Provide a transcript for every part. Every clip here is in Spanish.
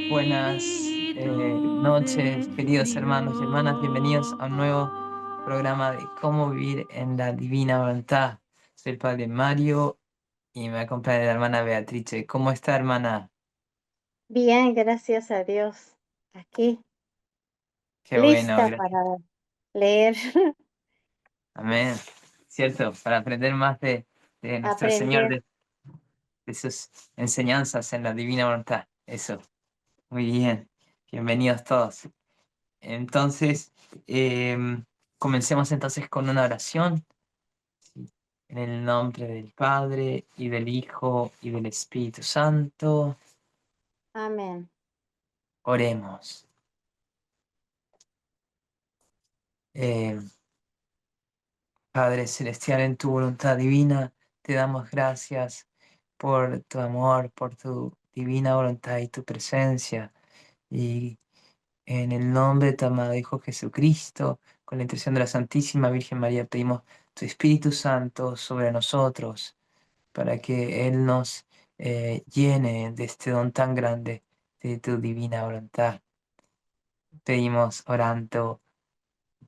Buenas noches, queridos hermanos y hermanas. Bienvenidos a un nuevo programa de cómo vivir en la divina voluntad. Soy el padre Mario y me acompaña la hermana Beatrice. ¿Cómo está, hermana? Bien, gracias a Dios. Aquí, Qué bueno, lista gracias. para leer, Amén. Cierto, para aprender más de nuestro Señor, aprender. de sus enseñanzas en la divina voluntad. Eso, muy bien. Bienvenidos todos. Entonces, comencemos entonces con una oración. Sí. En el nombre del Padre, y del Hijo, y del Espíritu Santo, Amén. oremos. Eh, Padre Celestial, en tu voluntad divina, te damos gracias por tu amor, por tu divina voluntad y tu presencia. Y en el nombre de tu amado Hijo Jesucristo, con la intercesión de la Santísima Virgen María, pedimos tu Espíritu Santo sobre nosotros, para que Él nos llene de este don tan grande de tu divina voluntad. Pedimos orando,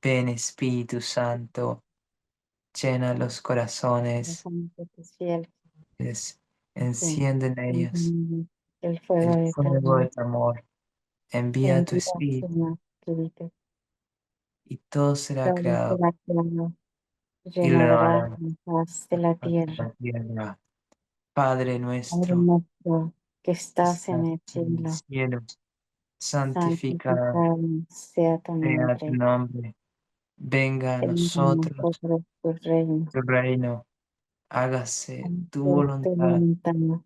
ven Espíritu Santo, llena los corazones, Dejamos que tus fieles, es- sí, enciende en ellos enciendan el fuego el de tu fuego amor. de tu amor, envía tu Envía, Espíritu Señor, Espíritu. y todo será Todo creado será claro, y renovará renovará la faz de la tierra. la tierra. Padre Padre nuestro, nuestro que que estás en estás el en el cielo, cielo, santificado santificado sea tu sea tu nombre. nombre. Venga a Venga a nosotros nosotros tu reino. tu reino, hágase tu Haz tu voluntad voluntad en la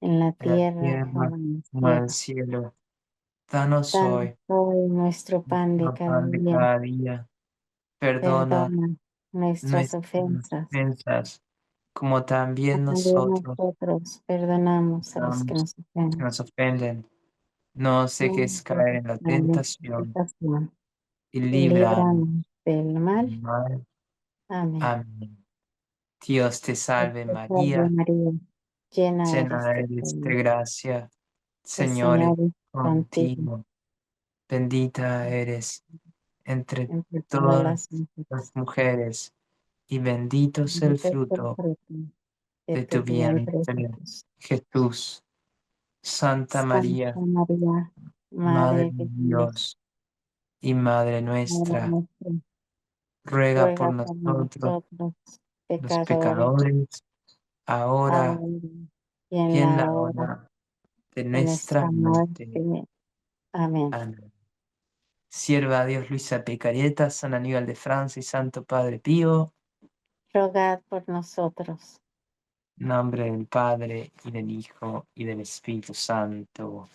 en la tierra tierra como en el como en el cielo. cielo. Danos Danos hoy hoy nuestro pan de nuestro cada pan de día. cada día. Perdona Perdona nuestras nuestras ofensas, ofensas, como como también también nosotros nosotros perdonamos a los que damos nos a los que ofenden. nos ofenden. No sé No qué nos es caer dejes en la caer en tentación tentación y y líbranos líbranos del mal. del mal. Amén. Amén. Dios te Dios salve te salve María, María, llena eres llena de eres de gracia. gracia, El Señor es Señor es contigo contigo. Bendita eres entre entre todas todas las mujeres. las mujeres, y bendito es el Bendito es el fruto fruto de de tu tu vientre, vientre, Jesús. Jesús. Santa Santa María, María, Madre Madre de de Dios, Dios y Madre Madre nuestra, nuestra, ruega por ruega por nosotros, nosotros, los pecadores, pecadores, ahora ahora y y en en la la hora hora de de nuestra nuestra muerte. muerte. Amén. Amén. Sierva a Dios Luisa Picareta, San Aníbal de Francia y Santo Padre Pío, Rogad por nosotros. en nombre del Padre, y del Hijo, y del Espíritu Santo.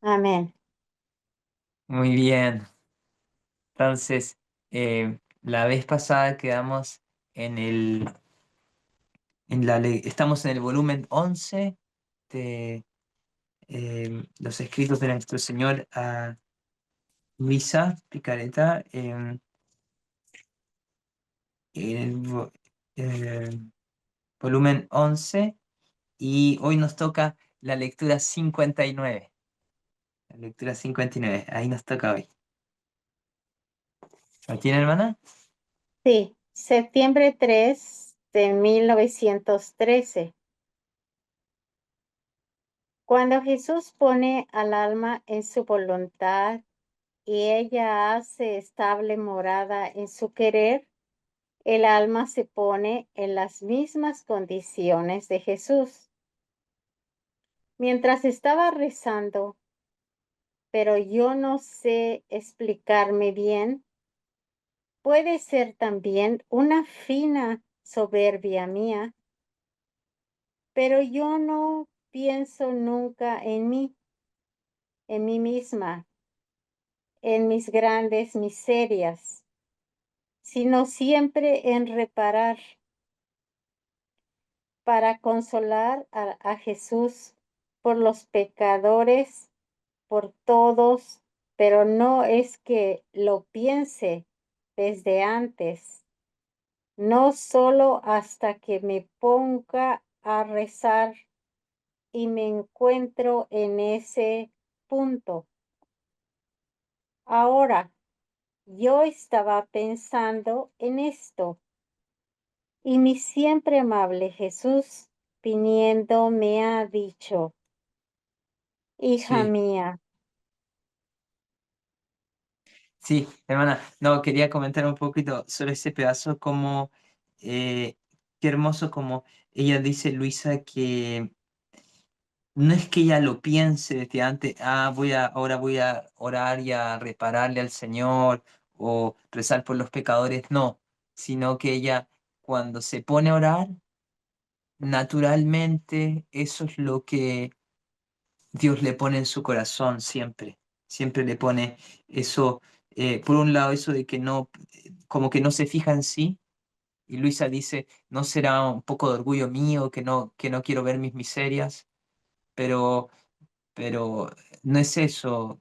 Amén. Muy bien. Entonces, la vez pasada quedamos en estamos en el volumen 11 de los escritos de nuestro Señor a Luisa Picareta, en el volumen 11, y hoy nos toca la lectura 59. La lectura 59, ahí nos toca hoy. ¿La tiene, hermana? Sí, septiembre 3 de 1913. Cuando Jesús pone al alma en su voluntad y ella hace estable morada en su querer, el alma se pone en las mismas condiciones de Jesús. Mientras estaba rezando, pero yo no sé explicarme bien, puede ser también una fina soberbia mía, pero yo no pienso nunca en mí misma, en mis grandes miserias, sino siempre en reparar para consolar a Jesús por los pecadores, por todos, pero no es que lo piense, desde antes, no solo hasta que me ponga a rezar y me encuentro en ese punto. Ahora, yo estaba pensando en esto y mi siempre amable Jesús, viniendo, me ha dicho, hija Sí, mía, sí, hermana, no, quería comentar un poquito sobre ese pedazo, como eh, qué hermoso como ella dice, Luisa, que no es que ella lo piense desde antes, ahora voy a orar y a repararle al Señor o rezar por los pecadores, no, sino que ella cuando se pone a orar, naturalmente eso es lo que Dios le pone en su corazón siempre, siempre le pone eso, por un lado eso de que no, como que no se fija en sí, y Luisa dice, no será un poco de orgullo mío que no quiero ver mis miserias, pero, pero no es eso,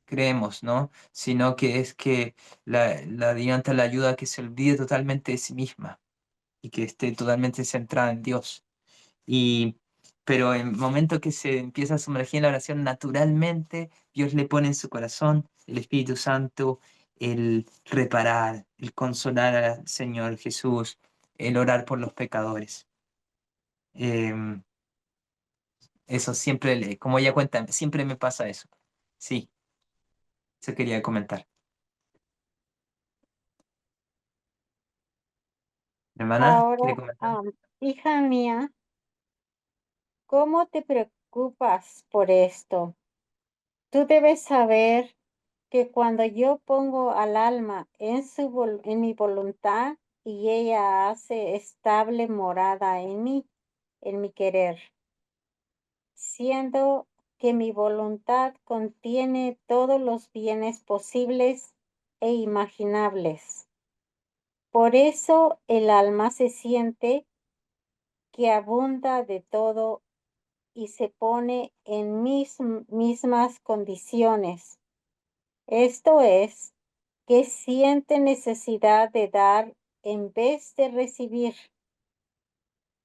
creemos, ¿no? Sino que es que la adivinanza la ayuda a que se olvide totalmente de sí misma y que esté totalmente centrada en Dios. Y, pero en el momento que se empieza a sumergir en la oración, naturalmente Dios le pone en su corazón, el Espíritu Santo, el reparar, el consolar al Señor Jesús, el orar por los pecadores. Em, Eso siempre, como ella cuenta, siempre me pasa eso. Sí, eso quería comentar. Hermana, ¿quiere ahora, comentar? hija mía, ¿cómo te preocupas por esto? Tú debes saber que cuando yo pongo al alma en mi voluntad y ella hace estable morada en mi querer, siendo que mi voluntad contiene todos los bienes posibles e imaginables. Por eso el alma se siente que abunda de todo y se pone en mis mismas condiciones. Esto es, que siente necesidad de dar en vez de recibir.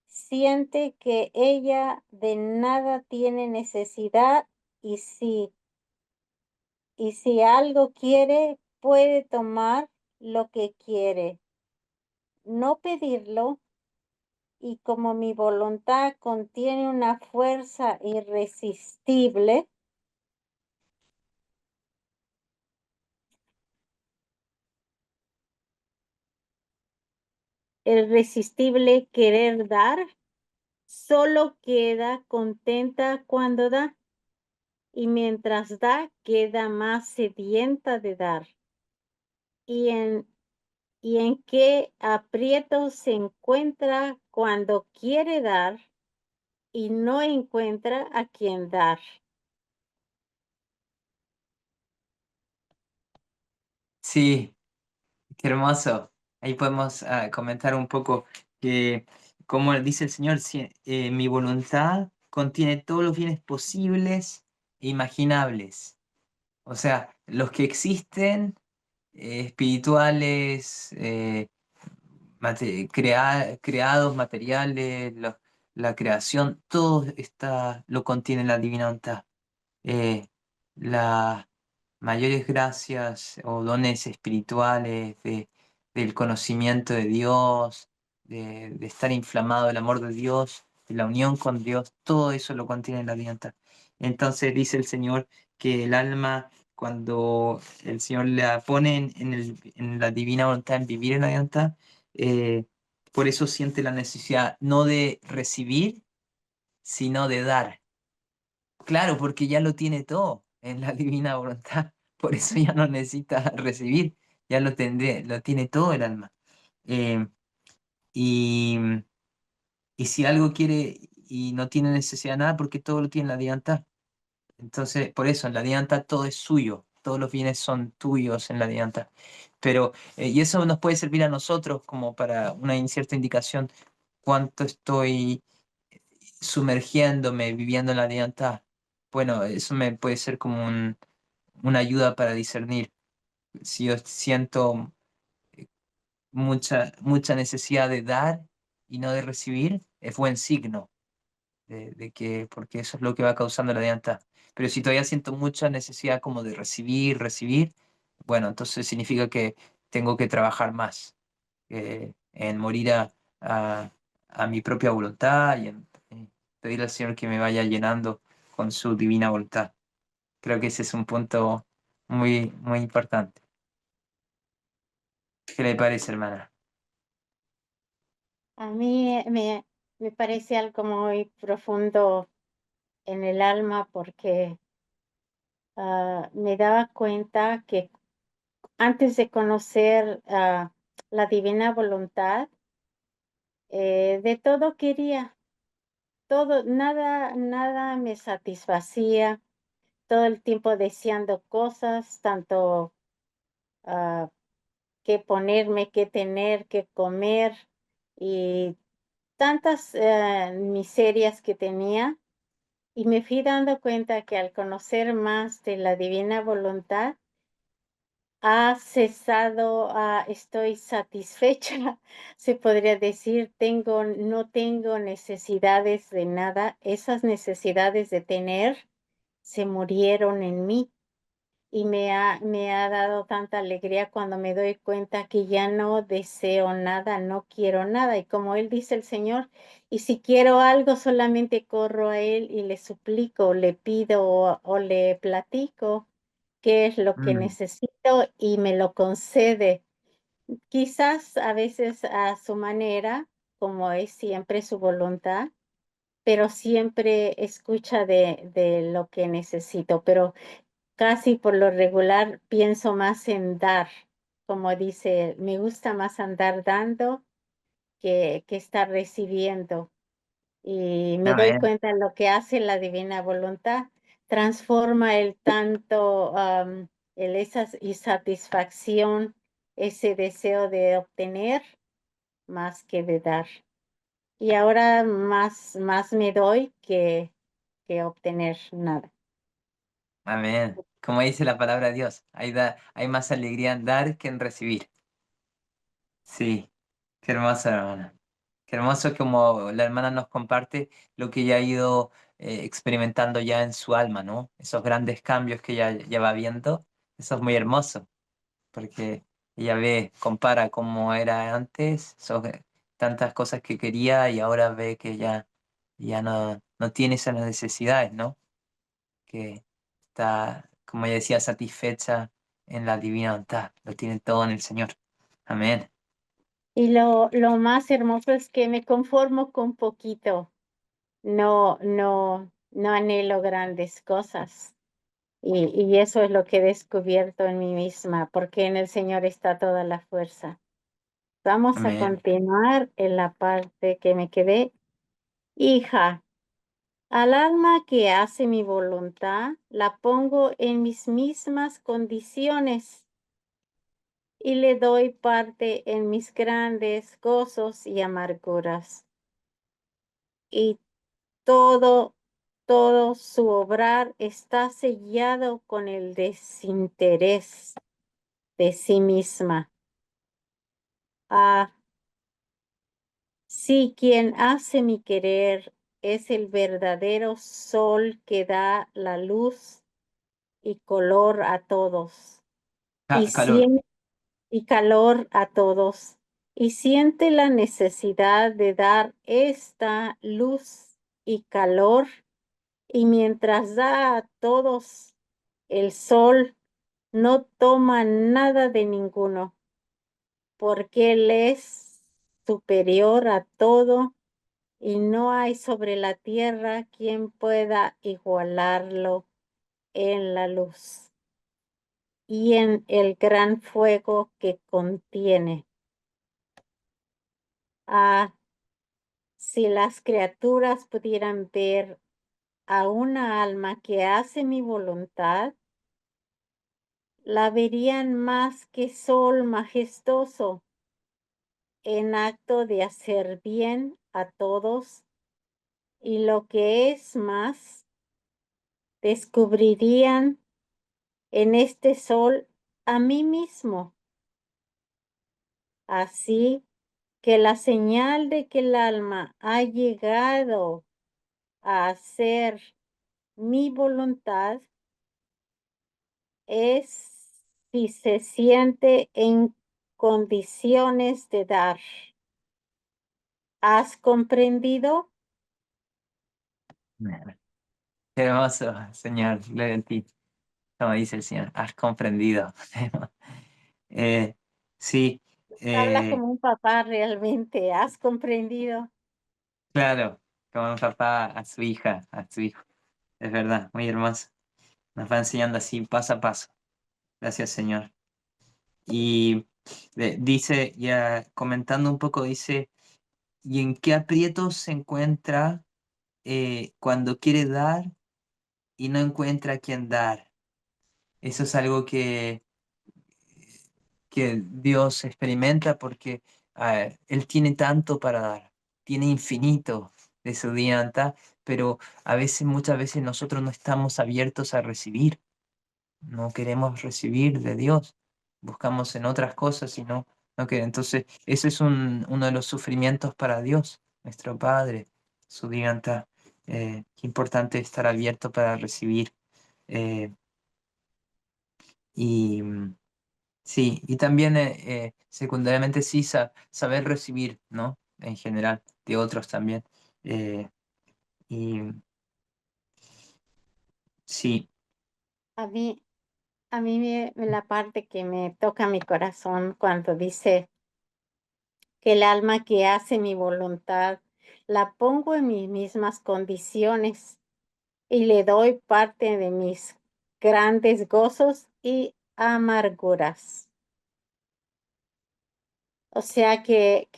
Siente que ella de nada tiene necesidad y y si algo quiere, puede tomar lo que quiere, no pedirlo, y como mi voluntad contiene una fuerza irresistible, el irresistible querer dar, solo queda contenta cuando da, y mientras da, queda más sedienta de dar. Y en, y en qué aprieto se encuentra cuando quiere dar y no encuentra a quien dar. Sí, qué hermoso. Ahí podemos comentar un poco que, como dice el Señor, mi voluntad contiene todos los bienes posibles e imaginables. O sea, los que existen, espirituales, creados, materiales, la creación, todo está, lo contiene la divina voluntad. eh, las mayores gracias o dones espirituales del conocimiento de Dios, de estar inflamado el amor de Dios, de la unión con Dios, todo eso lo contiene la alianza. Entonces dice el Señor que el alma, cuando el Señor la pone en la divina voluntad, en vivir en la alianza, eh, por eso siente la necesidad no de recibir, sino de dar. Claro, porque ya lo tiene todo en la divina voluntad. Por eso ya no necesita recibir, ya lo tiene todo el alma. Eh, y, y si algo quiere y no tiene necesidad de nada, porque todo lo tiene en la divinidad. Entonces, por eso, en la divinidad todo es suyo, todos los bienes son tuyos en la divinidad. Pero, y eso nos puede servir a nosotros como para una cierta indicación cuánto estoy sumergiéndome, viviendo en la divinidad. Bueno, eso me puede ser como una ayuda para discernir. Si yo siento mucha necesidad de dar y no de recibir, es buen signo de que, porque eso es lo que va causando la dificultad. Pero si todavía siento mucha necesidad como de recibir, recibir, bueno, entonces significa que tengo que trabajar más en morir a, a mi propia voluntad y en pedirle al Señor que me vaya llenando con su divina voluntad. Creo que ese es un punto muy importante. ¿Qué le parece, hermana? A mí me parece algo muy profundo en el alma porque me daba cuenta que antes de conocer la divina voluntad, de todo quería, todo, nada me satisfacía, todo el tiempo deseando cosas, tanto ah, que ponerme, que tener, que comer y tantas miserias que tenía. Y me fui dando cuenta que al conocer más de la divina voluntad, ha cesado, estoy satisfecha, se podría decir, no tengo necesidades de nada, esas necesidades de tener se murieron en mí y me ha dado tanta alegría cuando me doy cuenta que ya no deseo nada, no quiero nada. Y como él dice el Señor, y si quiero algo, solamente corro a él y le suplico, le pido o le platico qué es lo que Mm, necesito y me lo concede. Quizás a veces a su manera, como es siempre su voluntad, pero siempre escucha de lo que necesito. Pero casi por lo regular pienso más en dar, como dice, me gusta más andar dando que estar recibiendo. Y me doy amén, cuenta de lo que hace la divina voluntad, transforma el tanto, esa insatisfacción, ese deseo de obtener más que de dar. Y ahora más me doy que obtener nada. amén. Como dice la palabra de Dios, hay más alegría en dar que en recibir. Sí, qué hermoso, hermana. Qué hermoso como la hermana nos comparte lo que ella ha ido experimentando ya en su alma, ¿no? Esos grandes cambios que ella ya va viendo. Eso es muy hermoso, porque ella ve, compara cómo era antes, tantas cosas que quería y ahora ve que ya no tiene esas necesidades, ¿no? Que está, como ella decía, satisfecha en la divina voluntad. Lo tiene todo en el Señor. Amén. Y lo más hermoso es que me conformo con poquito, no anhelo grandes cosas. Y eso es lo que he descubierto en mí misma, porque en el Señor está toda la fuerza. Vamos a Amén. continuar en la parte que me quedé. Hija, al alma que hace mi voluntad, la pongo en mis mismas condiciones y le doy parte en mis grandes gozos y amarguras. Y todo, todo su obrar está sellado con el desinterés de sí misma. Ah, sí, quien hace mi querer es el verdadero sol que da la luz y color a todos, y, Calor. y calor a todos, y siente la necesidad de dar esta luz y calor, y mientras da a todos el sol, no toma nada de ninguno, porque Él es superior a todo y no hay sobre la tierra quien pueda igualarlo en la luz y en el gran fuego que contiene. Ah, si las criaturas pudieran ver a una alma que hace mi voluntad, la verían más que sol majestuoso en acto de hacer bien a todos y lo que es más, descubrirían en este sol a mí mismo, Así que la señal de que el alma ha llegado a hacer mi voluntad es si se siente en condiciones de dar. ¿Has comprendido? Qué hermoso, Señor. Gloria a ti. Como dice el Señor, has comprendido. Eh, sí, Habla eh, como un papá realmente. ¿Has comprendido? claro, como un papá a su hija, a su hijo. Es verdad, muy hermoso. Nos va enseñando así paso a paso. Gracias, Señor. Y dice, ya comentando un poco, dice, ¿y en qué aprietos se encuentra cuando quiere dar y no encuentra a quien dar? Eso es algo que Dios experimenta porque Él tiene tanto para dar, tiene infinito de su dianta, pero a veces, muchas veces nosotros no estamos abiertos a recibir, no queremos recibir de Dios, buscamos en otras cosas y no queremos. Entonces, ese es uno de los sufrimientos para Dios, nuestro Padre, su dianta. Qué importante estar abierto para recibir. eh, y sí, y también secundariamente sí saber recibir, ¿no? En general, de otros también. Eh, y sí, A mí, la parte que me toca mi corazón cuando dice que el alma que hace mi voluntad la pongo en mis mismas condiciones y le doy parte de mis grandes gozos y amarguras. O sea que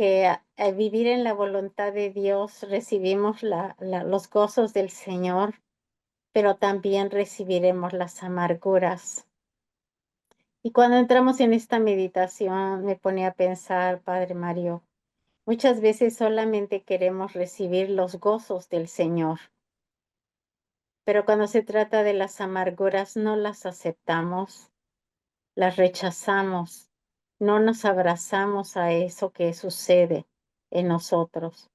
al vivir en la voluntad de Dios recibimos los gozos del Señor, pero también recibiremos las amarguras. Y cuando entramos en esta meditación, me pone a pensar, Padre Mario, muchas veces solamente queremos recibir los gozos del Señor, pero cuando se trata de las amarguras no las aceptamos, las rechazamos, no nos abrazamos a eso que sucede en nosotros.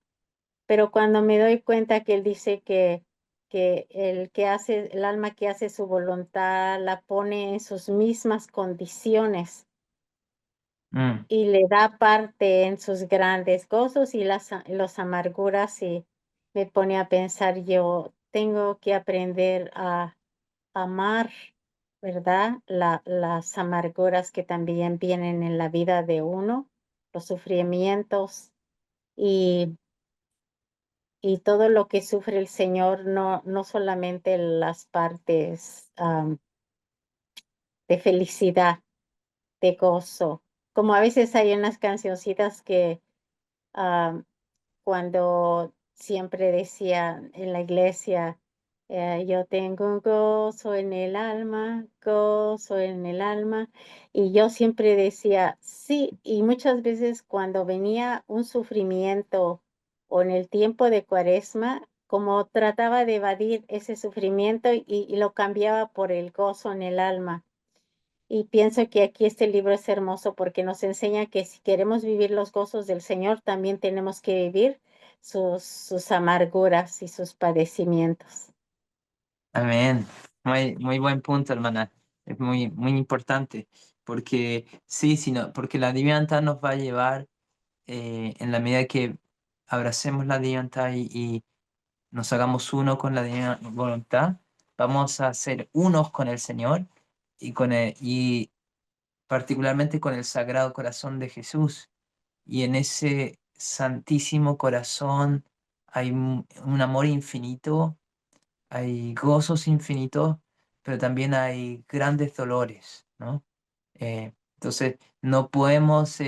Pero cuando me doy cuenta que él dice que el que hace, el alma que hace su voluntad la pone en sus mismas condiciones mm, y le da parte en sus grandes gozos y los amarguras y me pone a pensar yo tengo que aprender a amar, ¿verdad? Las amarguras que también vienen en la vida de uno, los sufrimientos y, y todo lo que sufre el Señor, no solamente las partes de felicidad, de gozo, como a veces hay unas cancioncitas que ah, cuando siempre decía en la iglesia, yo tengo un gozo en el alma, gozo en el alma, y yo siempre decía, sí, y muchas veces cuando venía un sufrimiento o en el tiempo de Cuaresma, como trataba de evadir ese sufrimiento y lo cambiaba por el gozo en el alma. Y pienso que aquí este libro es hermoso porque nos enseña que si queremos vivir los gozos del Señor, también tenemos que vivir sus amarguras y sus padecimientos. amén. Muy, muy buen punto, hermana. Es muy, muy importante. Porque sí, sino, porque la divinidad nos va a llevar en la medida que abracemos la divinidad y nos hagamos uno con la divina voluntad, vamos a ser unos con el Señor y particularmente con el Sagrado Corazón de Jesús. Y en ese Santísimo Corazón hay un amor infinito, hay gozos infinitos, pero también hay grandes dolores, ¿no? Entonces, no podemos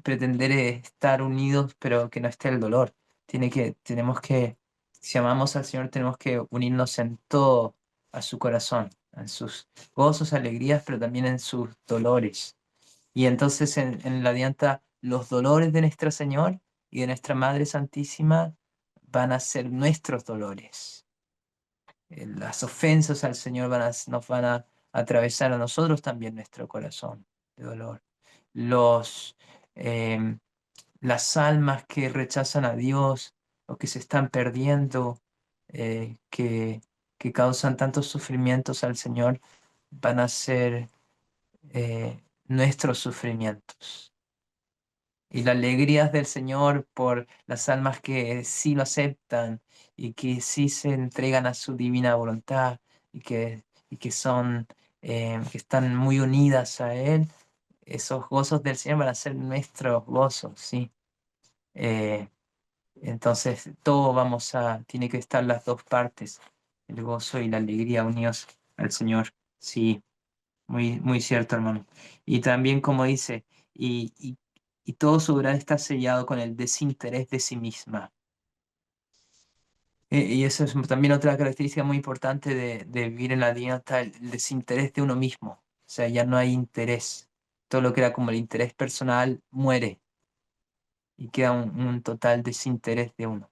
pretender estar unidos, pero que no esté el dolor. Tenemos que, si amamos al Señor, tenemos que unirnos en todo a su corazón, en sus gozos, alegrías, pero también en sus dolores. Y entonces en la dianta, los dolores de nuestro Señor y de nuestra Madre Santísima van a ser nuestros dolores. Las ofensas al Señor nos van a atravesar a nosotros también nuestro corazón de dolor. Los, las almas que rechazan a Dios o que se están perdiendo, eh, que, que causan tantos sufrimientos al Señor, van a ser nuestros sufrimientos. Y las alegrías del Señor por las almas que sí lo aceptan y que sí se entregan a su divina voluntad y que son, que están muy unidas a Él, esos gozos del Señor van a ser nuestros gozos, ¿sí? Eh, entonces, todo tiene que estar las dos partes, el gozo y la alegría unidos al Señor. Sí, muy, muy cierto, hermano. Y también, como dice, y todo su obrar está sellado con el desinterés de sí misma. Y eso es también otra característica muy importante de vivir en la divinidad, el desinterés de uno mismo. O sea, ya no hay interés. Todo lo que era como el interés personal muere y queda un total desinterés de uno.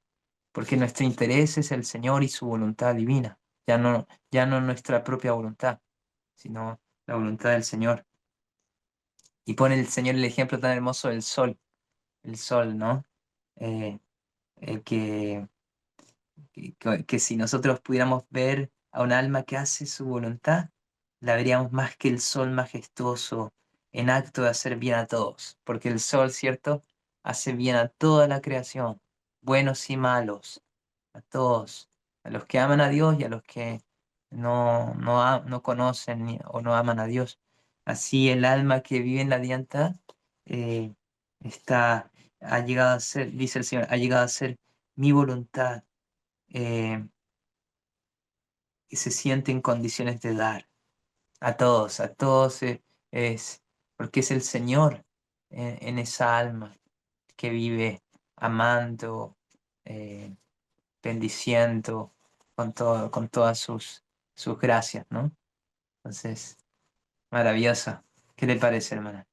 Porque nuestro interés es el Señor y su voluntad divina, ya no nuestra propia voluntad, sino la voluntad del Señor. Y pone el Señor el ejemplo tan hermoso del sol, el sol, ¿no? Eh, el que si nosotros pudiéramos ver a un alma que hace su voluntad, la veríamos más que el sol majestuoso en acto de hacer bien a todos, porque el sol, ¿cierto? Hace bien a toda la creación, buenos y malos, a todos, a los que aman a Dios y a los que no conocen o no aman a Dios. Así el alma que vive en la dianta eh, está, ha llegado a ser, dice el Señor, ha llegado a ser mi voluntad, y se siente en condiciones de dar a todos, es porque es el Señor en esa alma que vive amando, eh, bendiciendo con todas sus gracias, ¿no? Entonces, maravillosa. ¿Qué le parece, hermana?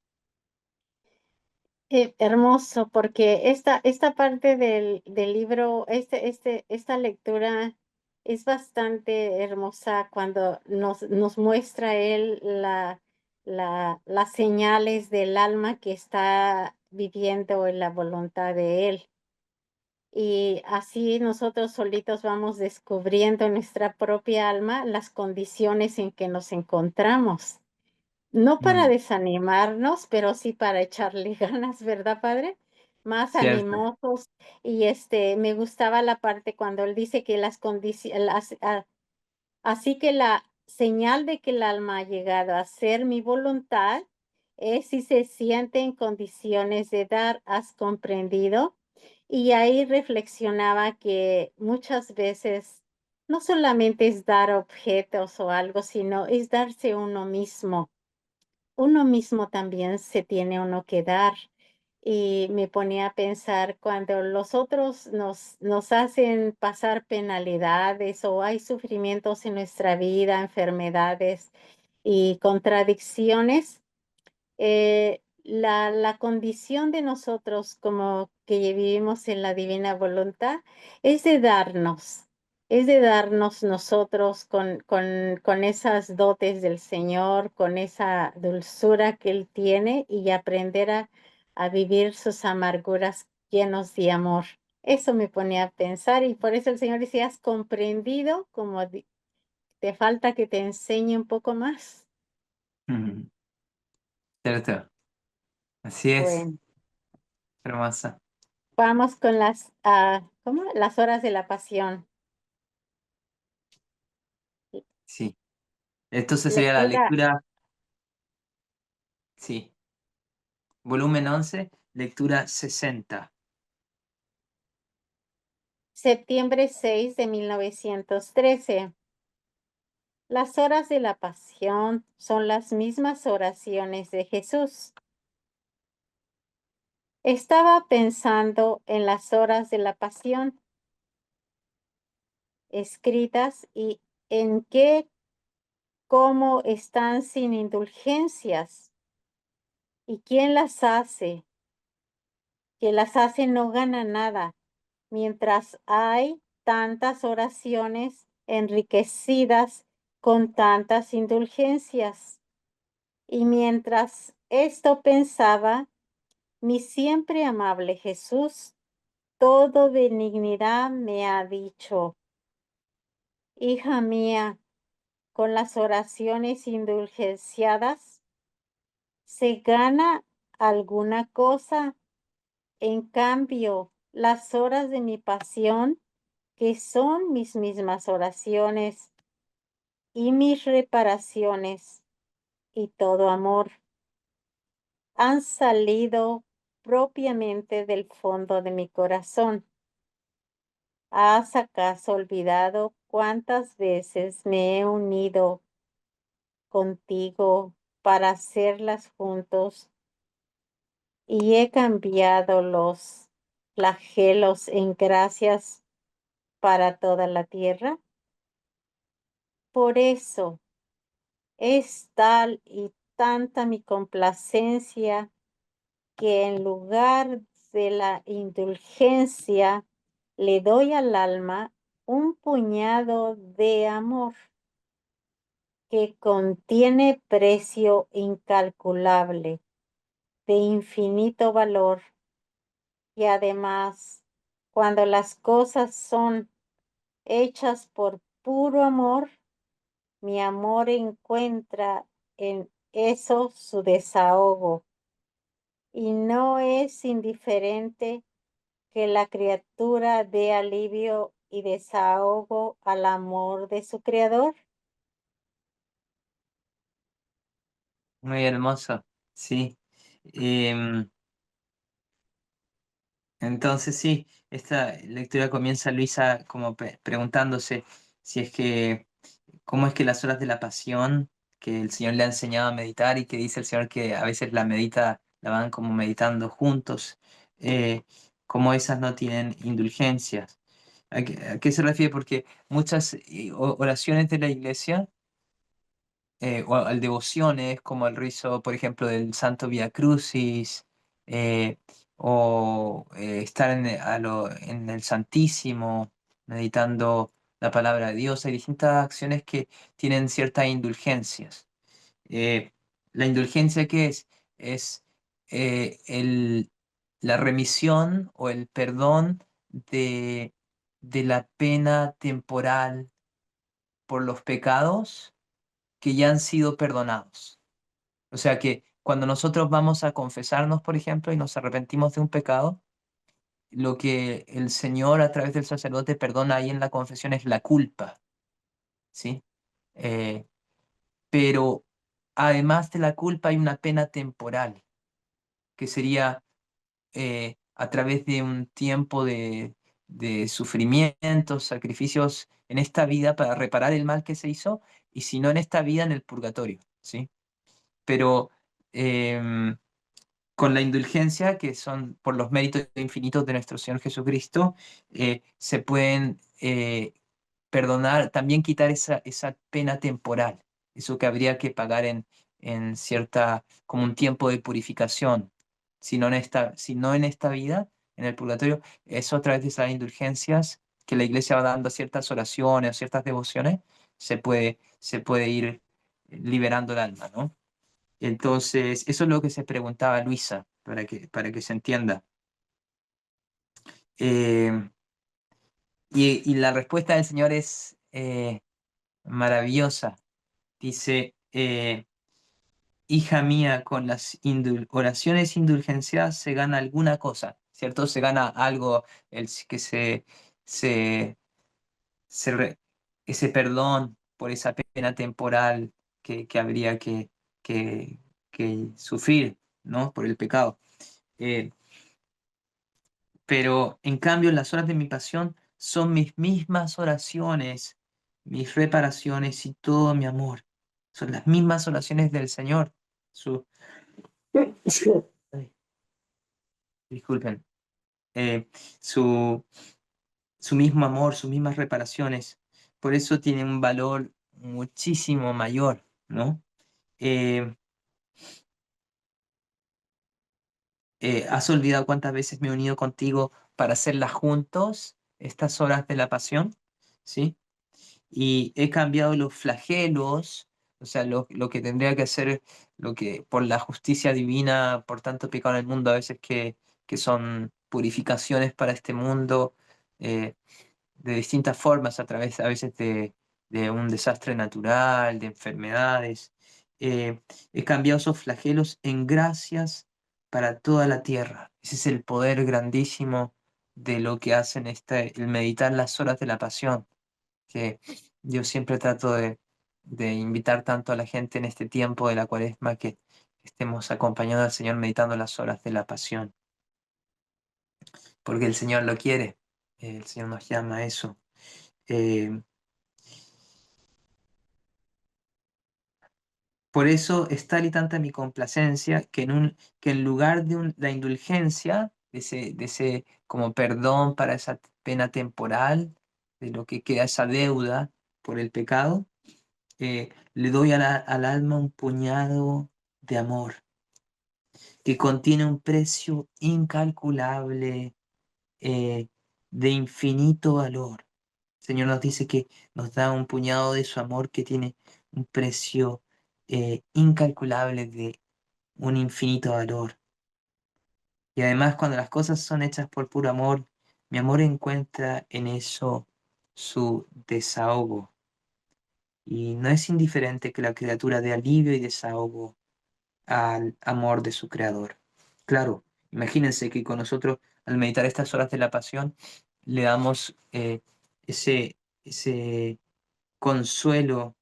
Hermoso, porque esta parte del libro, esta lectura es bastante hermosa cuando nos muestra él las señales del alma que está viviendo en la voluntad de él. Y así nosotros solitos vamos descubriendo en nuestra propia alma las condiciones en que nos encontramos. No para Mm, desanimarnos, pero sí para echarle ganas, ¿verdad, padre? Más cierto. animosos. Y me gustaba la parte cuando él dice que las condiciones, así que la señal de que el alma ha llegado a ser mi voluntad es si se siente en condiciones de dar, ¿has comprendido? Y ahí reflexionaba que muchas veces no solamente es dar objetos o algo, sino es darse uno mismo también se tiene uno que dar. Y me ponía a pensar cuando los otros nos hacen pasar penalidades o hay sufrimientos en nuestra vida, enfermedades y contradicciones, la condición de nosotros como que vivimos en la divina voluntad es es de darnos nosotros con esas dotes del Señor, con esa dulzura que Él tiene y aprender a vivir sus amarguras llenos de amor. Eso me ponía a pensar y por eso el Señor decía, ¿has comprendido? Como te falta que te enseñe un poco más. Mm, cierto. Así es, Bueno. hermosa. Vamos con ¿cómo? Las horas de la pasión. Sí. Entonces sería la Lectura lectura, sí. Volumen 11 lectura 60. septiembre 6 de 1913. Las horas de la pasión son las mismas oraciones de Jesús. Estaba pensando en las horas de la pasión escritas y en cómo están sin indulgencias y quién las hace. Que las hace no gana nada mientras hay tantas oraciones enriquecidas con tantas indulgencias. Y mientras esto pensaba, Mi siempre amable Jesús, todo benignidad me ha dicho, hija mía, con las oraciones indulgenciadas, ¿se gana alguna cosa? En cambio, las horas de mi pasión, que son mis mismas oraciones y mis reparaciones y todo amor, han salido propiamente del fondo de mi corazón. ¿Has acaso olvidado cuántas veces me he unido contigo para hacerlas juntos y he cambiado los flagelos en gracias para toda la tierra? Por eso es tal y tanta mi complacencia que en lugar de la indulgencia le doy al alma un puñado de amor que contiene precio incalculable, de infinito valor, y además, cuando las cosas son hechas por puro amor, mi amor encuentra en eso su desahogo, y no es indiferente que la criatura dé alivio y desahogo al amor de su creador. Muy hermoso, sí. Em, entonces sí, esta lectura comienza Luisa como preguntándose si es que, cómo es que las horas de la pasión que el Señor le ha enseñado a meditar y que dice el Señor que a veces la medita, la van como meditando juntos, eh, como esas no tienen indulgencias. A qué se refiere? Porque muchas oraciones de la iglesia o al devociones, como el rizo, por ejemplo, del Santo Vía Crucis, eh, o estar en el Santísimo, meditando la palabra de Dios. Hay distintas acciones que tienen ciertas indulgencias. Eh, la indulgencia, ¿qué es? Es la remisión o el perdón de la pena temporal por los pecados que ya han sido perdonados. O sea que cuando nosotros vamos a confesarnos, por ejemplo, y nos arrepentimos de un pecado, lo que el Señor a través del sacerdote perdona ahí en la confesión es la culpa, ¿sí? Eh, pero además de la culpa hay una pena temporal, que sería a través de un tiempo de sufrimientos, sacrificios en esta vida para reparar el mal que se hizo, y si no en esta vida, en el purgatorio, ¿sí? Pero em, con la indulgencia, que son por los méritos infinitos de nuestro Señor Jesucristo, se pueden perdonar, también quitar esa pena temporal, eso que habría que pagar en cierta, como un tiempo de purificación, si no en esta vida, en el purgatorio, eso a través de esas indulgencias que la iglesia va dando a ciertas oraciones o ciertas devociones, se puede ir liberando el alma, ¿no? Entonces, eso es lo que se preguntaba Luisa, para que se entienda. Eh, y la respuesta del Señor es maravillosa. Dice, hija mía, con las oraciones indulgenciadas se gana alguna cosa, ¿cierto? Se gana algo, que se, se re- ese perdón por esa pena temporal que habría que, que sufrir, ¿no? Por el pecado. Eh, Pero en cambio, las horas de mi pasión son mis mismas oraciones, mis reparaciones y todo mi amor. Son las mismas oraciones del Señor. Su, Ay, disculpen. Eh, su, su mismo amor, sus mismas reparaciones. Por eso tiene un valor muchísimo mayor, ¿no? Eh, ¿Has olvidado cuántas veces me he unido contigo para hacerlas juntos, estas horas de la pasión? ¿Sí? Y he cambiado los flagelos O sea, lo que tendría que hacer, lo que por la justicia divina, por tanto pecado en el mundo, a veces que son purificaciones para este mundo, eh, de distintas formas, a través a veces de un desastre natural, de enfermedades. Eh, He cambiado esos flagelos en gracias para toda la tierra. Ese es el poder grandísimo de lo que hacen el meditar las horas de la pasión, que yo siempre trato de invitar tanto a la gente en este tiempo de la cuaresma que estemos acompañando al Señor meditando las horas de la pasión, porque el Señor lo quiere, el Señor nos llama a eso. Eh, Por eso es tal y tanta mi complacencia que en lugar de la indulgencia, de ese como perdón para esa pena temporal, de lo que queda esa deuda por el pecado, le doy al alma un puñado de amor que contiene un precio incalculable, eh, de infinito valor. El Señor nos dice que nos da un puñado de su amor que tiene un precio incalculable, de un infinito valor. Y además, cuando las cosas son hechas por puro amor, mi amor encuentra en eso su desahogo. Y no es indiferente que la criatura dé alivio y desahogo al amor de su creador. Claro, imagínense que con nosotros, al meditar estas horas de la pasión, le damos ese consuelo,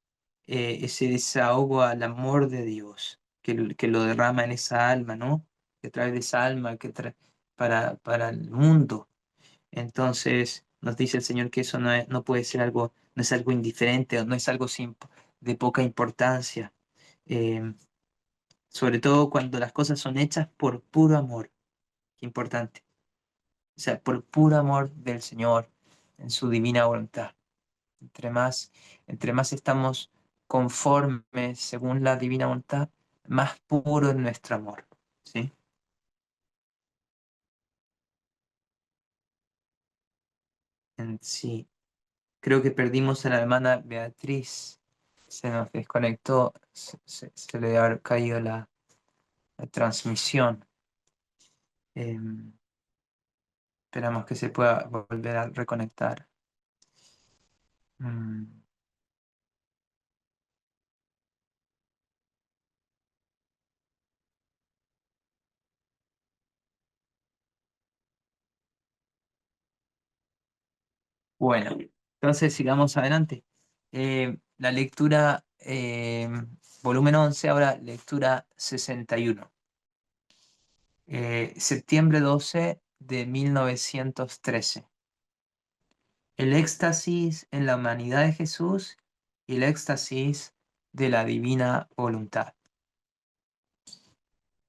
ese desahogo al amor de Dios, que lo derrama en esa alma, ¿no? Que trae de esa alma para el mundo. Entonces, nos dice el Señor que eso no puede ser algo, no es algo indiferente, o no es algo de poca importancia. Eh, Sobre todo cuando las cosas son hechas por puro amor. Qué importante. O sea, por puro amor del Señor en su divina voluntad. Entre más, entre más estamos conformes según la divina voluntad, más puro es nuestro amor. ¿Sí? Sí. Creo que perdimos a la hermana Beatriz. Se nos desconectó, se le ha caído la transmisión. Em, Esperamos que se pueda volver a reconectar. Mm. Bueno, entonces sigamos adelante. La lectura, volumen 11, ahora lectura 61. Septiembre 12 de 1913. El éxtasis en la humanidad de Jesús y el éxtasis de la divina voluntad.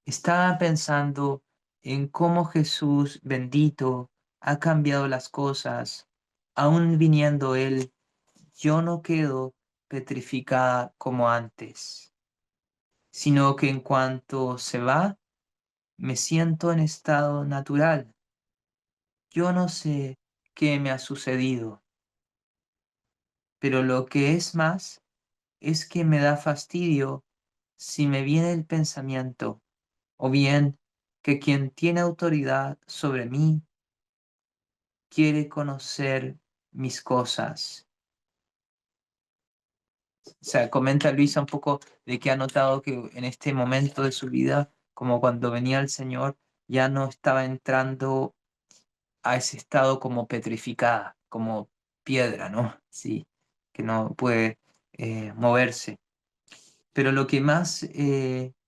Estaba pensando en cómo Jesús bendito ha cambiado las cosas, aún viniendo Él. Yo no quedo petrificada como antes, sino que en cuanto se va, me siento en estado natural. Yo no sé qué me ha sucedido, pero lo que es más es que me da fastidio si me viene el pensamiento, o bien que quien tiene autoridad sobre mí quiere conocer mis cosas. O sea, comenta Luisa un poco de que ha notado que en este momento de su vida, como cuando venía el Señor, ya no estaba entrando a ese estado como petrificada, como piedra, ¿no? Sí, que no puede moverse. Pero lo que más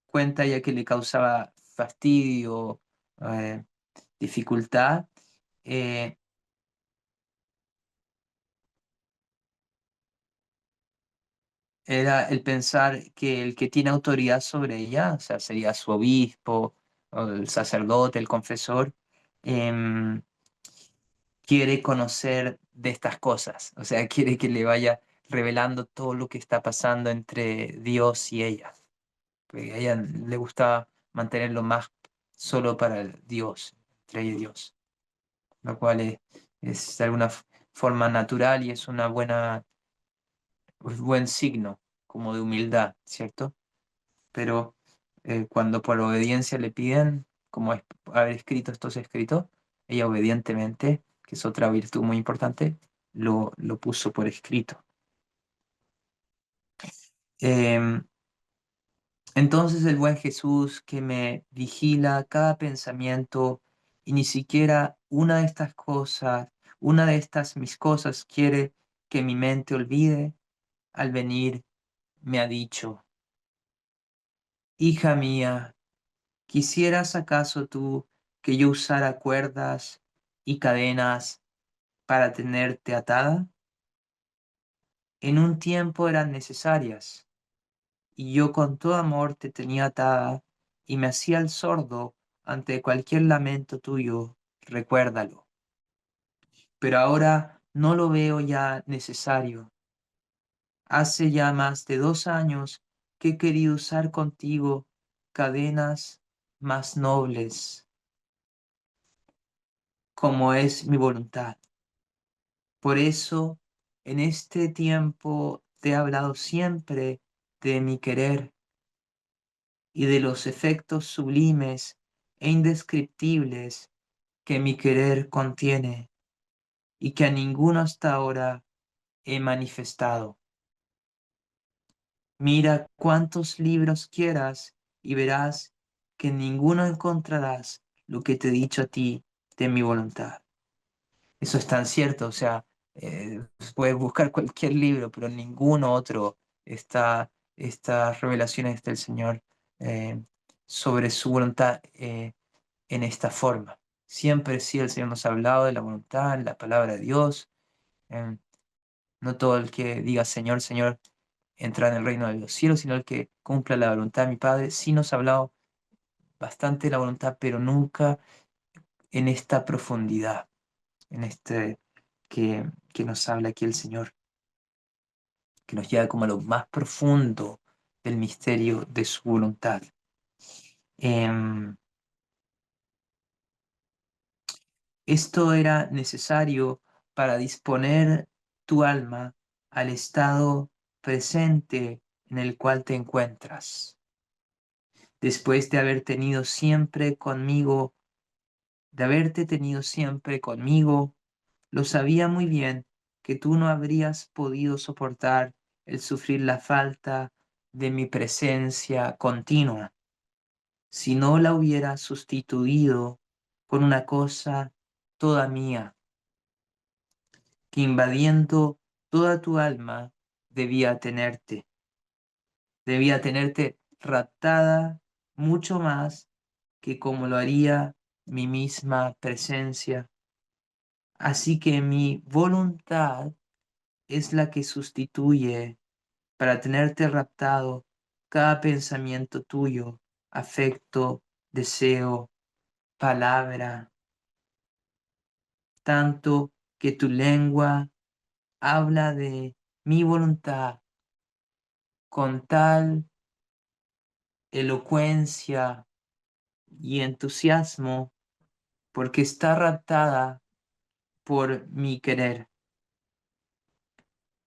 cuenta, ya que le causaba fastidio, eh, dificultad, eh, era el pensar que el que tiene autoridad sobre ella, o sea, sería su obispo, o el sacerdote, el confesor, em, quiere conocer de estas cosas, o sea, quiere que le vaya revelando todo lo que está pasando entre Dios y ella. Porque a ella le gusta mantenerlo más solo para el Dios, entre ella y Dios, lo cual es de alguna forma natural y es un buen signo. como de humildad, ¿cierto? Pero cuando por obediencia le piden, como haber escrito estos escritos, ella obedientemente, que es otra virtud muy importante, lo puso por escrito. Em, entonces el buen Jesús que me vigila cada pensamiento y ni siquiera una de estas cosas, una de estas mis cosas quiere que mi mente olvide, al venir me ha dicho, hija mía, ¿quisieras acaso tú que yo usara cuerdas y cadenas para tenerte atada? En un tiempo eran necesarias, y yo con todo amor te tenía atada y me hacía el sordo ante cualquier lamento tuyo, recuérdalo. Pero ahora no lo veo ya necesario. Hace ya más de 2 años que he querido usar contigo cadenas más nobles, como es mi voluntad. Por eso, en este tiempo te he hablado siempre de mi querer y de los efectos sublimes e indescriptibles que mi querer contiene y que a ninguno hasta ahora he manifestado. Mira cuántos libros quieras y verás que en ninguno encontrarás lo que te he dicho a ti de mi voluntad. Eso es tan cierto, o sea, puedes buscar cualquier libro, pero en ninguno otro está estas revelaciones del Señor eh, sobre su voluntad en esta forma. Siempre sí el Señor nos ha hablado de la voluntad, en la palabra de Dios. eh, no todo el que diga Señor, Señor entra en el reino de los cielos, sino el que cumpla la voluntad de mi Padre. Sí nos ha hablado bastante de la voluntad, pero nunca en esta profundidad, en este que nos habla aquí el Señor, que nos lleva como a lo más profundo del misterio de su voluntad. Em, Esto era necesario para disponer tu alma al estado presente en el cual te encuentras. Después de haber tenido siempre conmigo, de haberte tenido siempre conmigo, lo sabía muy bien que tú no habrías podido soportar el sufrir la falta de mi presencia continua si no la hubiera sustituido con una cosa toda mía, que invadiendo toda tu alma debía tenerte raptada mucho más que como lo haría mi misma presencia. Así que mi voluntad es la que sustituye para tenerte raptado cada pensamiento tuyo, afecto, deseo, palabra, tanto que tu lengua habla de mi voluntad con tal elocuencia y entusiasmo porque está raptada por mi querer.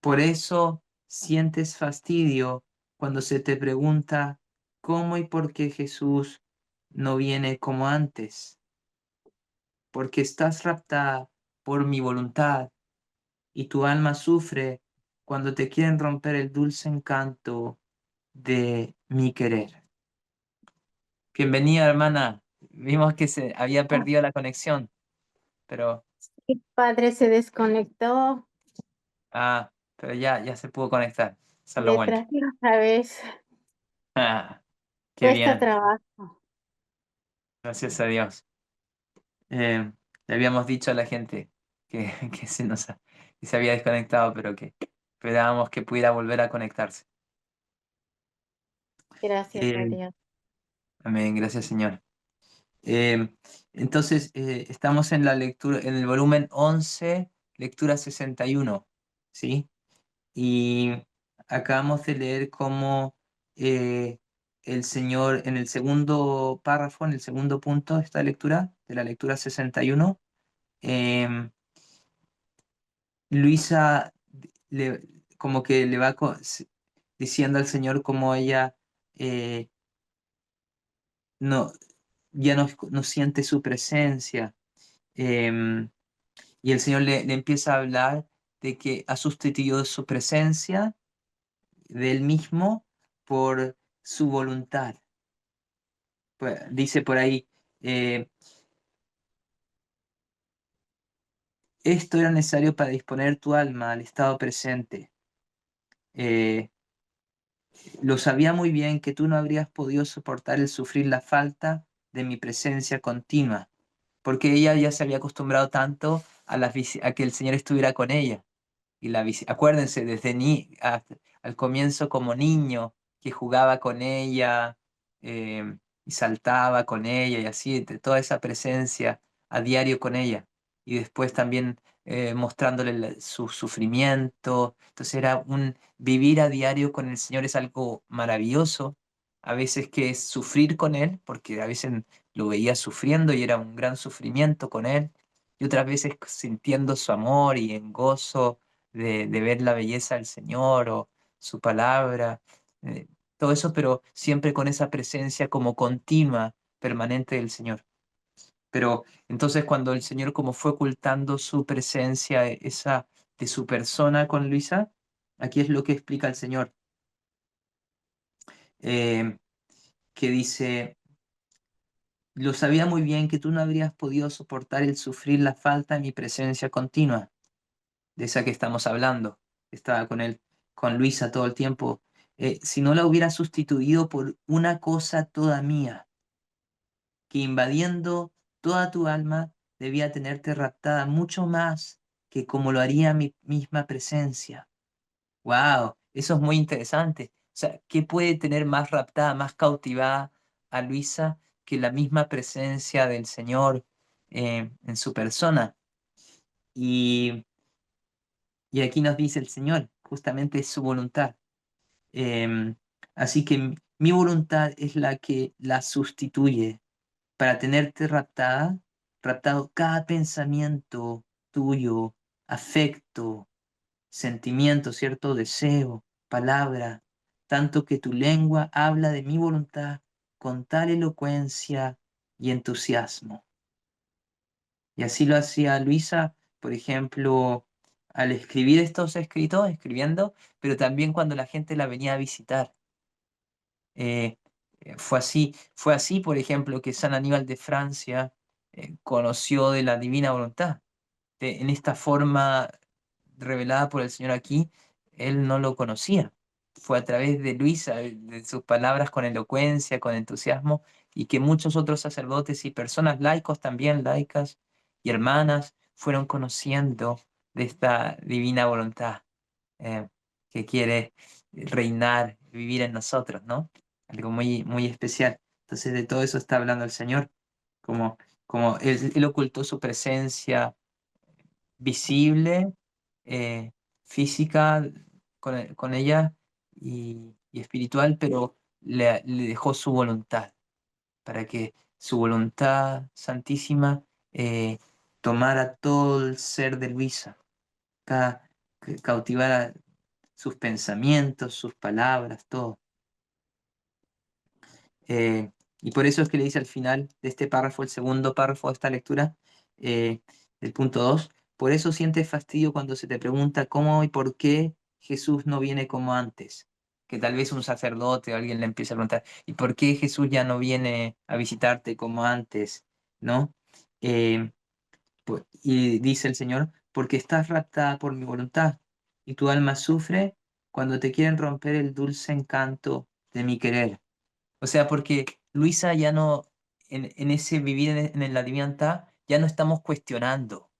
Por eso sientes fastidio cuando se te pregunta cómo y por qué Jesús no viene como antes, porque estás raptada por mi voluntad y tu alma sufre cuando te quieren romper el dulce encanto de mi querer. Bienvenida, hermana. Vimos que se había Ah, perdido la conexión, pero, mi padre se desconectó, pero ya se pudo conectar. Eso es lo le bueno. traje otra vez. Ah, qué Cuesta bien. trabajo. Gracias a Dios. Le habíamos dicho a la gente que, que se había desconectado, pero que esperábamos que pudiera volver a conectarse. Gracias a Eh, Dios. Amén, gracias Señor. Eh, entonces, estamos en la lectura, en el volumen 11 lectura 61, ¿sí? Y acabamos de leer cómo el Señor, en el segundo párrafo, en el segundo punto de esta lectura, de la lectura 61, eh, Luisa como que le va, diciendo al Señor cómo ella eh, no, ya no siente su presencia. Em, y el Señor le empieza a hablar de que ha sustituido su presencia de Él mismo por su voluntad. Pues, dice por ahí, eh, esto era necesario para disponer tu alma al estado presente. Eh, lo sabía muy bien que tú no habrías podido soportar el sufrir la falta de mi presencia continua, porque ella ya se había acostumbrado tanto a que el Señor estuviera con ella. Y acuérdense, al comienzo como niño, que jugaba con ella y saltaba con ella y así, toda esa presencia a diario con ella. Y después también mostrándole su sufrimiento. Entonces era un vivir a diario con el Señor es algo maravilloso. A veces que es sufrir con Él, porque a veces lo veía sufriendo y era un gran sufrimiento con Él. Y otras veces sintiendo su amor y en gozo de ver la belleza del Señor o su palabra, eh, todo eso, pero siempre con esa presencia como continua, permanente del Señor. Pero entonces cuando el Señor como fue ocultando su presencia, esa de su persona con Luisa, aquí es lo que explica el Señor, eh, que dice, lo sabía muy bien que tú no habrías podido soportar el sufrir la falta de mi presencia continua, de esa que estamos hablando, estaba con él, con Luisa todo el tiempo, si no la hubiera sustituido por una cosa toda mía, que invadiendo toda tu alma debía tenerte raptada mucho más que como lo haría mi misma presencia. ¡Wow! Eso es muy interesante. O sea, ¿qué puede tener más raptada, más cautivada a Luisa que la misma presencia del Señor en su persona? Y Y aquí nos dice el Señor, justamente es su voluntad. Em, Así que mi voluntad es la que la sustituye para tenerte raptado cada pensamiento tuyo, afecto, sentimiento, cierto deseo, palabra, tanto que tu lengua habla de mi voluntad con tal elocuencia y entusiasmo. Y así lo hacía Luisa, por ejemplo, al escribir estos escritos, escribiendo, pero también cuando la gente la venía a visitar. Eh, fue así, por ejemplo, que San Aníbal de Francia conoció de la divina voluntad. En esta forma revelada por el Señor aquí, él no lo conocía. Fue a través de Luisa, de sus palabras con elocuencia, con entusiasmo, y que muchos otros sacerdotes y personas laicos también, laicas y hermanas, fueron conociendo de esta divina voluntad eh, que quiere reinar, vivir en nosotros, ¿no? Algo muy, muy especial. Entonces de todo eso está hablando el Señor, como él ocultó su presencia visible, física con ella y espiritual, pero le dejó su voluntad para que su voluntad santísima tomara todo el ser de Luisa, que cautivara sus pensamientos, sus palabras, todo. Eh, y por eso es que le dice al final de este párrafo, el segundo párrafo de esta lectura, eh, del punto 2 por eso sientes fastidio cuando se te pregunta cómo y por qué Jesús no viene como antes. Que tal vez un sacerdote o alguien le empiece a preguntar, ¿y por qué Jesús ya no viene a visitarte como antes? ¿No? Eh, y dice el Señor, porque estás raptada por mi voluntad y tu alma sufre cuando te quieren romper el dulce encanto de mi querer. O sea, porque Luisa ya no, en ese vivir en la divinidad, ya no estamos cuestionando.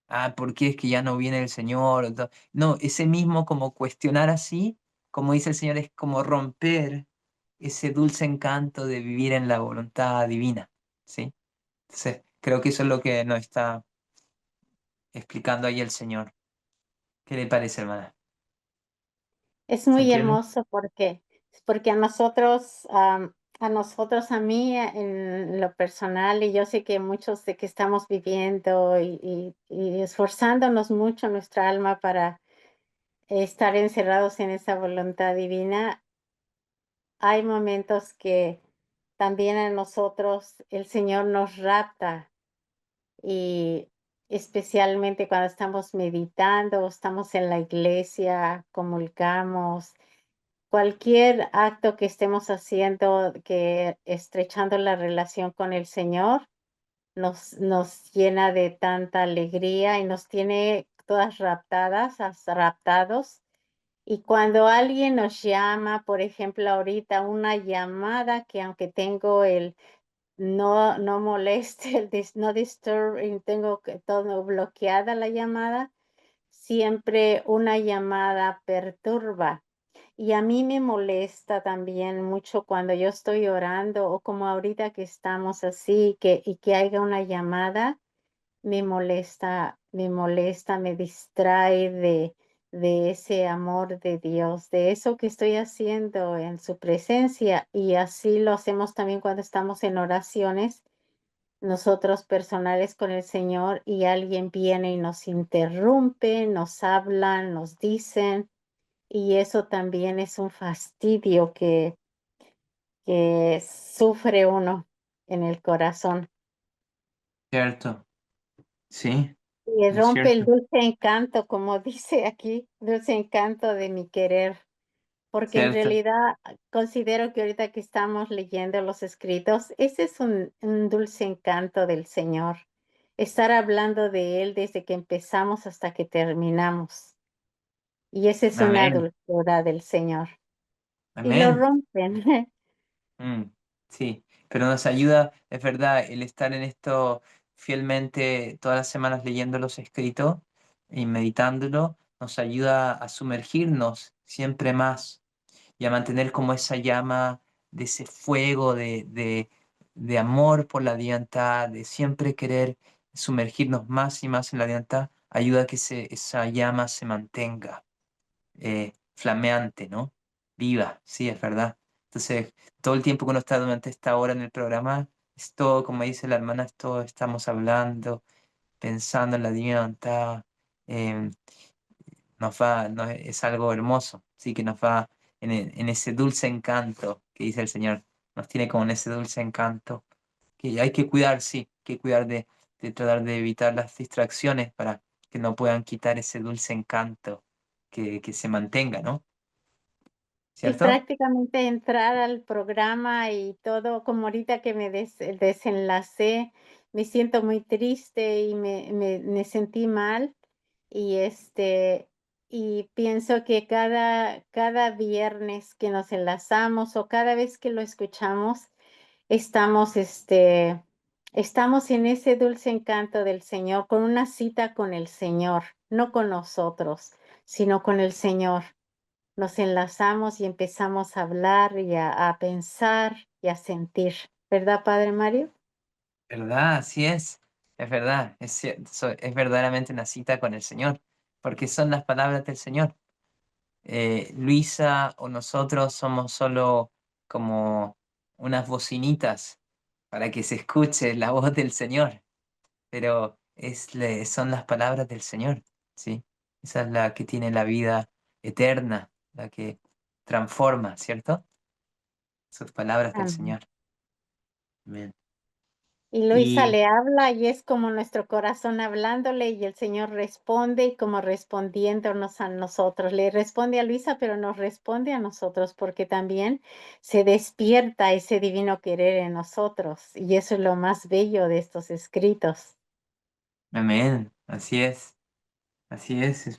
Ah, ¿por qué es que ya no viene el Señor? No, ese mismo como cuestionar así, como dice el Señor, es como romper ese dulce encanto de vivir en la voluntad divina. ¿Sí? Entonces, creo que eso es lo que nos está explicando ahí el Señor. ¿Qué le parece, hermana? Es ¿Se muy entiende? hermoso porque a nosotros, a mí en lo personal, y yo sé que muchos de que estamos viviendo y esforzándonos mucho nuestra alma estar encerrados en esa voluntad divina, hay momentos que también a nosotros el Señor nos rapta y especialmente cuando estamos meditando, estamos en la iglesia, comulgamos, cualquier acto que estemos haciendo que estrechando la relación con el Señor nos llena de tanta alegría y nos tiene todas raptadas, raptados. Y cuando alguien nos llama, por ejemplo, ahorita una llamada que aunque tengo el no moleste, el no disturb, y tengo que todo bloqueada la llamada, siempre una llamada perturba. Y a mí me molesta también mucho cuando yo estoy orando o como ahorita que estamos así y que haya una llamada me molesta, me distrae de ese amor de Dios, de eso que estoy haciendo en su presencia. Y así lo hacemos también cuando estamos en oraciones, nosotros personales con el Señor, y alguien viene y nos interrumpe, nos hablan, nos dicen, y eso también es un fastidio que sufre uno en el corazón. Cierto, sí, Y es rompe el cierto, dulce encanto, como dice aquí, dulce encanto de mi querer, porque en cierto. realidad considero que ahorita que estamos leyendo los escritos, ese es un dulce encanto del Señor, estar hablando de Él desde que empezamos hasta que terminamos. Y esa es una Amén, dulzura del Señor. Y lo amén. rompen. Mm, sí, pero nos ayuda, es verdad, el estar en esto fielmente todas las semanas leyendo los escritos y meditándolo, nos ayuda a sumergirnos siempre más y a mantener como esa llama de ese fuego de amor por la divinidad, de siempre querer sumergirnos más y más en la divinidad, ayuda a que esa llama se mantenga flameante, ¿no? Viva, sí, es verdad. Entonces, todo el tiempo que uno está durante esta hora en el programa, es todo, como dice la hermana, es todo, estamos hablando, pensando en la divina voluntad, eh, es algo hermoso, sí, que nos va en ese dulce encanto que dice el Señor, nos tiene como en ese dulce encanto, que hay que cuidar, sí, hay que cuidar de tratar de evitar las distracciones para que no puedan quitar ese dulce encanto, que se mantenga, ¿no? Y ¿Cierto? prácticamente entrar al programa y todo, como ahorita que me desenlacé, me siento muy triste y me sentí mal. Y y pienso que cada viernes que nos enlazamos o cada vez que lo escuchamos, estamos, estamos en ese dulce encanto del Señor, con una cita con el Señor, no con nosotros, sino con el Señor. Nos enlazamos y empezamos a hablar y a pensar y a sentir, ¿verdad, Padre Mario? ¿Verdad? Así es verdad, es verdaderamente una cita con el Señor, porque son las palabras del Señor. Luisa o nosotros somos solo como unas bocinitas para que se escuche la voz del Señor, pero son las palabras del Señor, ¿sí? Esa es la que tiene la vida eterna, la que transforma, ¿cierto? Sus palabras del Amén. Señor. Amén. Y Luisa Y, le habla y es como nuestro corazón hablándole y el Señor responde y como respondiéndonos a nosotros. Le responde a Luisa, pero nos responde a nosotros porque también se despierta ese divino querer en nosotros. Y eso es lo más bello de estos escritos. amén, así es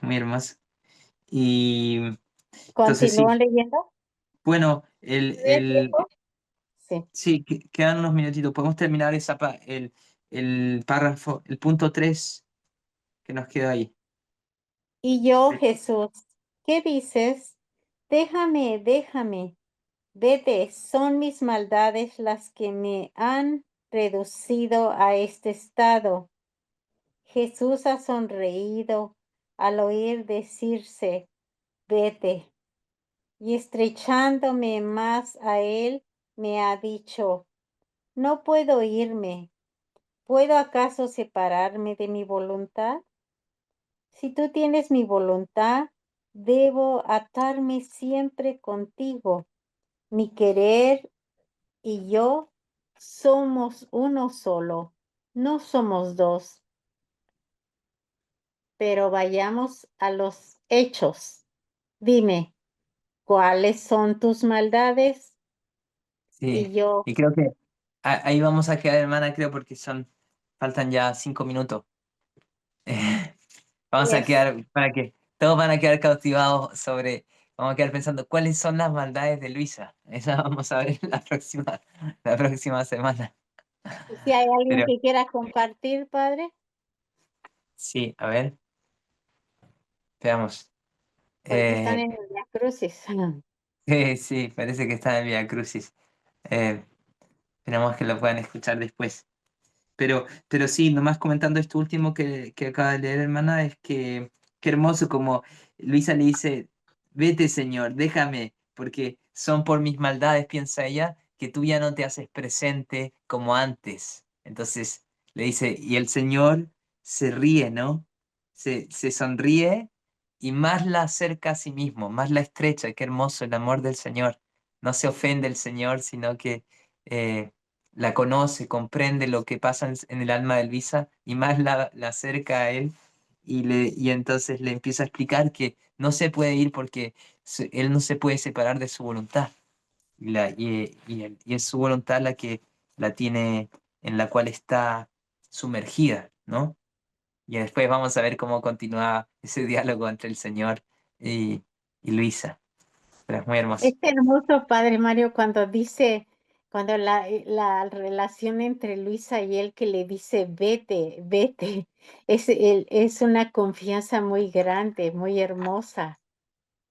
muy hermoso. Y entonces ¿Continúan sí, leyendo? bueno, ¿Todavía hay tiempo? Sí. sí, quedan unos minutitos. Podemos terminar el párrafo, el punto 3 que nos queda ahí. Y yo, Jesús, ¿qué dices? Déjame, déjame. Vete, son mis maldades las que me han reducido a este estado. Jesús ha sonreído al oír decirse, vete, y estrechándome más a él, me ha dicho, no puedo irme. ¿Puedo acaso separarme de mi voluntad? Si tú tienes mi voluntad, Debo atarme siempre contigo. Mi querer y yo somos uno solo, no somos dos, pero vayamos a los hechos. Dime, ¿cuáles son tus maldades? Sí, Y yo, y creo que ahí vamos a quedar, hermana, creo, porque faltan ya 5 minutos. Vamos a yes, quedar, para que todos van a quedar cautivados vamos a quedar pensando cuáles son las maldades de Luisa. Esa vamos a ver la próxima semana. si hay alguien Pero que quiera compartir, padre, sí, a ver, veamos. porque están Eh, en el Via Crucis. sí, parece que está en Vía Crucis. Esperamos que lo puedan escuchar después. Pero sí, nomás comentando esto último que acaba de leer, hermana, es que qué hermoso como Luisa le dice, vete, Señor, déjame, porque son por mis maldades, piensa ella, que tú ya no te haces presente como antes. Entonces le dice, y el Señor se ríe, ¿no? Se sonríe y más la acerca a sí mismo, más la estrecha. Qué hermoso el amor del Señor. No se ofende el Señor, sino que eh, la conoce, comprende lo que pasa en el alma de Elvisa y más la acerca a él y entonces le empieza a explicar que no se puede ir porque él no se puede separar de su voluntad y es su voluntad la que la tiene, en la cual está sumergida, ¿no? Y después vamos a ver cómo continúa ese diálogo entre el Señor y, y Luisa. Pero es muy hermoso. Es hermoso, padre Mario, cuando dice, cuando la relación entre Luisa y él que le dice, vete, vete, es una confianza muy grande, muy hermosa.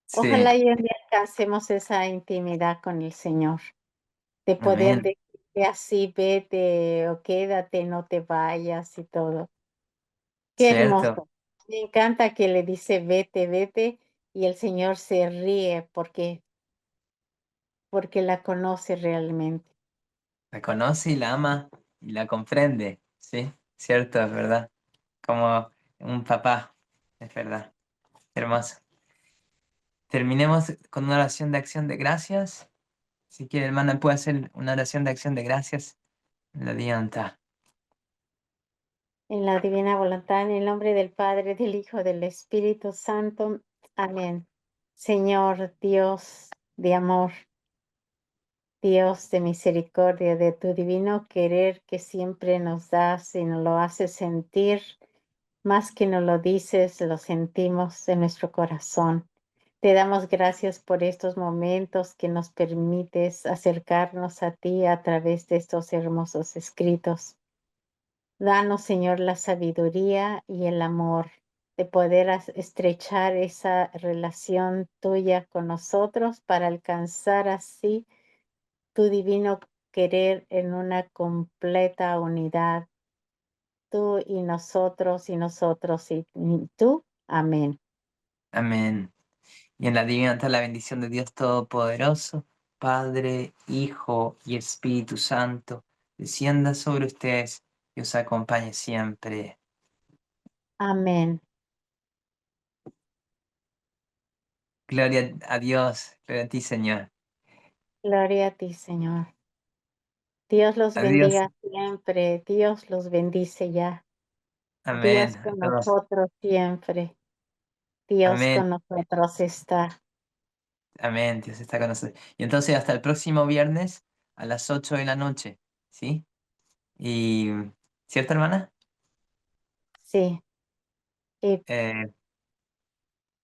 Sí, Ojalá y un día alcancemos esa intimidad con el Señor, de poder amén. decirle así, vete o quédate, no te vayas y todo. Qué Cierto, hermoso. Me encanta que le dice, vete, vete, y el Señor se ríe porque la conoce realmente. la conoce y la ama y la comprende, ¿sí? Cierto, es verdad. Como un papá, es verdad. Hermoso. Terminemos con una oración de acción de gracias. Si quiere, hermana, puede hacer una oración de acción de gracias. La dianta. En la divina voluntad, en el nombre del Padre, del Hijo, del Espíritu Santo. Amén. Señor Dios de amor, Dios de misericordia, de tu divino querer que siempre nos das y nos lo haces sentir, más que nos lo dices, lo sentimos en nuestro corazón. Te damos gracias por estos momentos que nos permites acercarnos a ti a través de estos hermosos escritos. Danos, Señor, la sabiduría y el amor de poder estrechar esa relación tuya con nosotros para alcanzar así tu divino querer en una completa unidad, tú y nosotros y tú. Amén. Amén. Y en la divinidad la bendición de Dios Todopoderoso, Padre, Hijo y Espíritu Santo, descienda sobre ustedes y os acompañe siempre. Amén. Gloria a Dios, gloria a ti, Señor. Gloria a ti, Señor. Dios los Adiós. bendiga siempre. Dios los bendice ya. Amén. Dios A con todos. nosotros siempre. Dios Amén. con nosotros está. Amén. Dios está con nosotros. Y entonces hasta el próximo viernes a las 8 de la noche. ¿Sí? Y, ¿cierto, hermana? Sí. Y, Eh,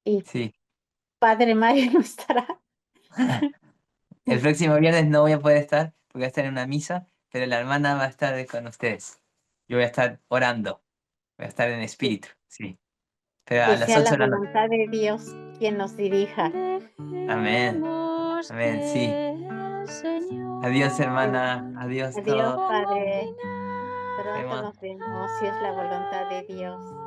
y sí. Padre Mario no estará. El próximo viernes no voy a poder estar porque voy a estar en una misa, pero la hermana va a estar con ustedes. Yo voy a estar orando. Voy a estar en espíritu. Sí. Pero a Que las sea la 8 de la noche. voluntad de Dios quien nos dirija. Amén. Dejemos Amén. Sí. que el Adiós, Sí. hermana. Señor Adiós, Adiós, todo. ponga un Padre. Nos Pronto vemos. nos vemos si es la voluntad de Dios. final.